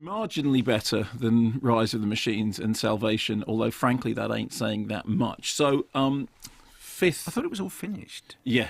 Marginally better than Rise of the Machines and Salvation, although frankly that ain't saying that much. So, fifth. I thought it was all finished. Yeah.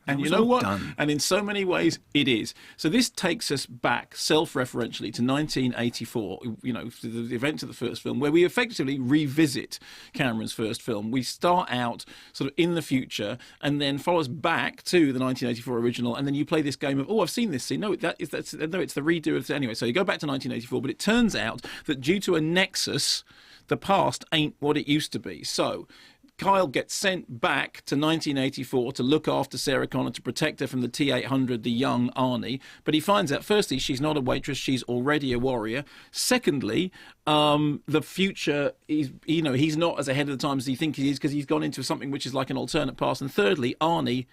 And you know what? Done. And in so many ways, it is. So this takes us back self-referentially to 1984, you know, to the events of the first film, where we effectively revisit Cameron's first film. We start out sort of in the future and then follow us back to the 1984 original, and then you play this game of, oh, I've seen this scene. No, it's the redo of it. Anyway, so you go back to 1984, but it turns out that due to a nexus, the past ain't what it used to be. So Kyle gets sent back to 1984 to look after Sarah Connor, to protect her from the T-800, the young Arnie. But he finds out, firstly, she's not a waitress, she's already a warrior. Secondly, the future, he's not as ahead of the time as he thinks he is, because he's gone into something which is like an alternate past. And thirdly, Arnie,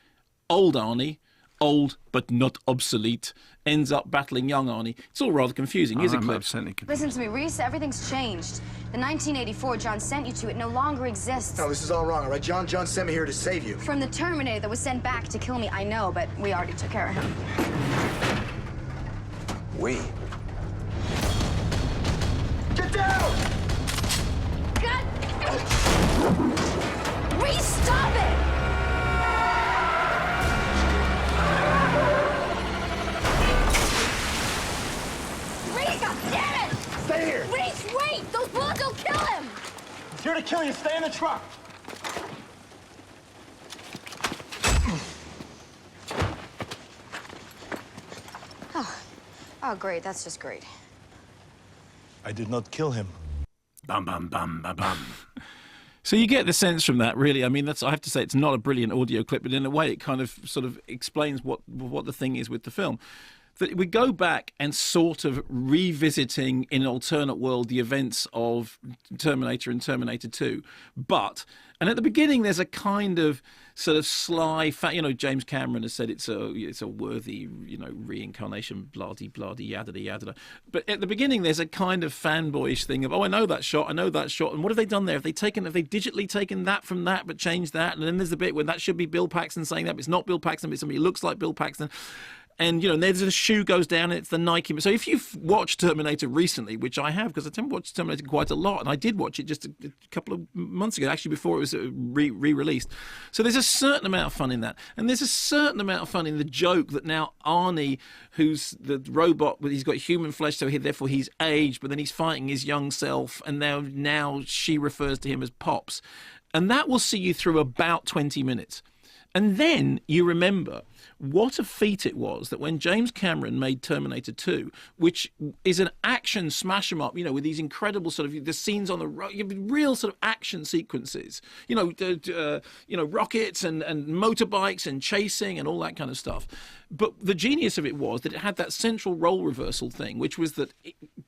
old but not obsolete, ends up battling young Arnie. It's all rather confusing, isn't it, Cliff? Listen to me, Reese, everything's changed. The 1984 John sent you to, it no longer exists. No, this is all wrong, all right? John sent me here to save you. From the Terminator that was sent back to kill me, I know, but we already took care of him. We? Get down! God! Reese, stop it! Damn it! Stay here! Reese, wait! Those bullets will kill him! It's here to kill you. Stay in the truck. Oh, great. That's just great. I did not kill him. Bum, bum, bum, bum, bum. So you get the sense from that, really. I mean, I have to say, it's not a brilliant audio clip, but in a way, it kind of sort of explains what the thing is with the film. That we go back and sort of revisiting in an alternate world the events of Terminator and Terminator 2. And at the beginning, there's a kind of sort of sly, James Cameron has said it's a worthy, reincarnation, blah-de, yada, yada. But at the beginning, there's a kind of fanboyish thing of, oh, I know that shot. And what have they done there? Have they digitally taken that from that, but changed that? And then there's the bit when that should be Bill Paxton saying that, but it's not Bill Paxton, but it's somebody who looks like Bill Paxton. And, there's a shoe goes down and it's the Nike. So if you've watched Terminator recently, which I have, because I tend to watch Terminator quite a lot, and I did watch it just a couple of months ago, actually before it was re-released. So there's a certain amount of fun in that. And there's a certain amount of fun in the joke that now Arnie, who's the robot, he's got human flesh, so therefore he's aged, but then he's fighting his young self, and now she refers to him as Pops. And that will see you through about 20 minutes. And then you remember what a feat it was that when James Cameron made Terminator 2, which is an action smash 'em up, with these incredible sort of the scenes on the road, real sort of action sequences, rockets and motorbikes and chasing and all that kind of stuff. But the genius of it was that it had that central role reversal thing, which was that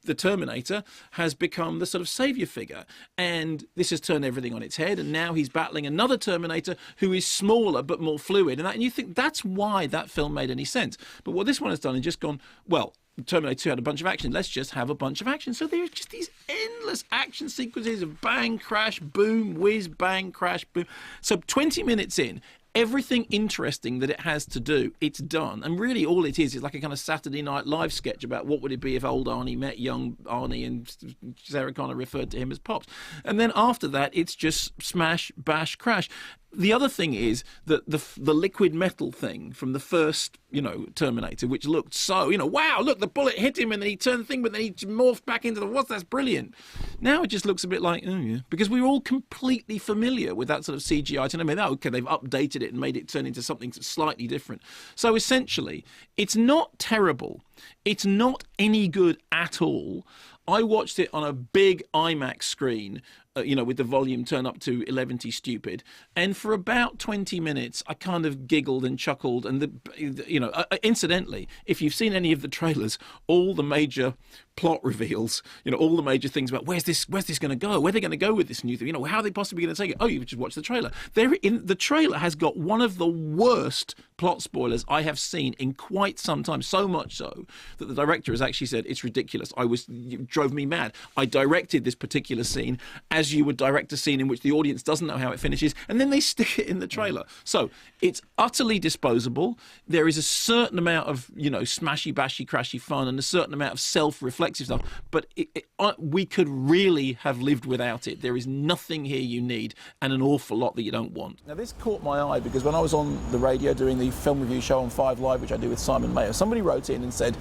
the Terminator has become the sort of savior figure, and this has turned everything on its head, and now he's battling another Terminator who is smaller but more fluid, and you think that's why that film made any sense. But what this one has done is just gone, well, Terminator 2 had a bunch of action. Let's just have a bunch of action. So there's just these endless action sequences of bang, crash, boom, whiz, bang, crash, boom. So 20 minutes in, everything interesting that it has to do, it's done. And really all it is like a kind of Saturday Night Live sketch about what would it be if old Arnie met young Arnie and Sarah Connor referred to him as Pops. And then after that, it's just smash, bash, crash. The other thing is that the liquid metal thing from the first, Terminator, which looked so, wow, look, the bullet hit him and then he turned the thing, but then he morphed back into that's brilliant. Now it just looks a bit like, oh yeah, because we're all completely familiar with that sort of CGI. And I mean, okay, they've updated it and made it turn into something slightly different. So essentially, it's not terrible. It's not any good at all. I watched it on a big IMAX screen, with the volume turned up to 11 stupid. And for about 20 minutes, I kind of giggled and chuckled. And, incidentally, if you've seen any of the trailers, all the major plot reveals, all the major things about where's this going to go? Where are they going to go with this new thing? How are they possibly going to take it? Oh, you just watch the trailer. The trailer has got one of the worst plot spoilers I have seen in quite some time. So much so that the director has actually said, it's ridiculous. It drove me mad. I directed this particular scene as you would direct a scene in which the audience doesn't know how it finishes, and then they stick it in the trailer. So it's utterly disposable. There is a certain amount of, smashy, bashy, crashy fun and a certain amount of self-reflexive stuff, but we could really have lived without it. There is nothing here you need and an awful lot that you don't want. Now this caught my eye because when I was on the radio doing the film review show on 5 Live, which I do with Simon Mayer, somebody wrote in and said,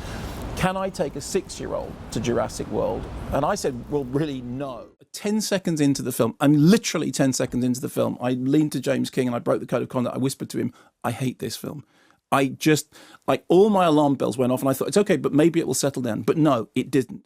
can I take a 6-year-old to Jurassic World? And I said, well, really, no. 10 seconds into the film, literally 10 seconds into the film, I leaned to James King and I broke the code of conduct. I whispered to him, I hate this film. I just, all my alarm bells went off and I thought, it's okay, but maybe it will settle down. But no, it didn't.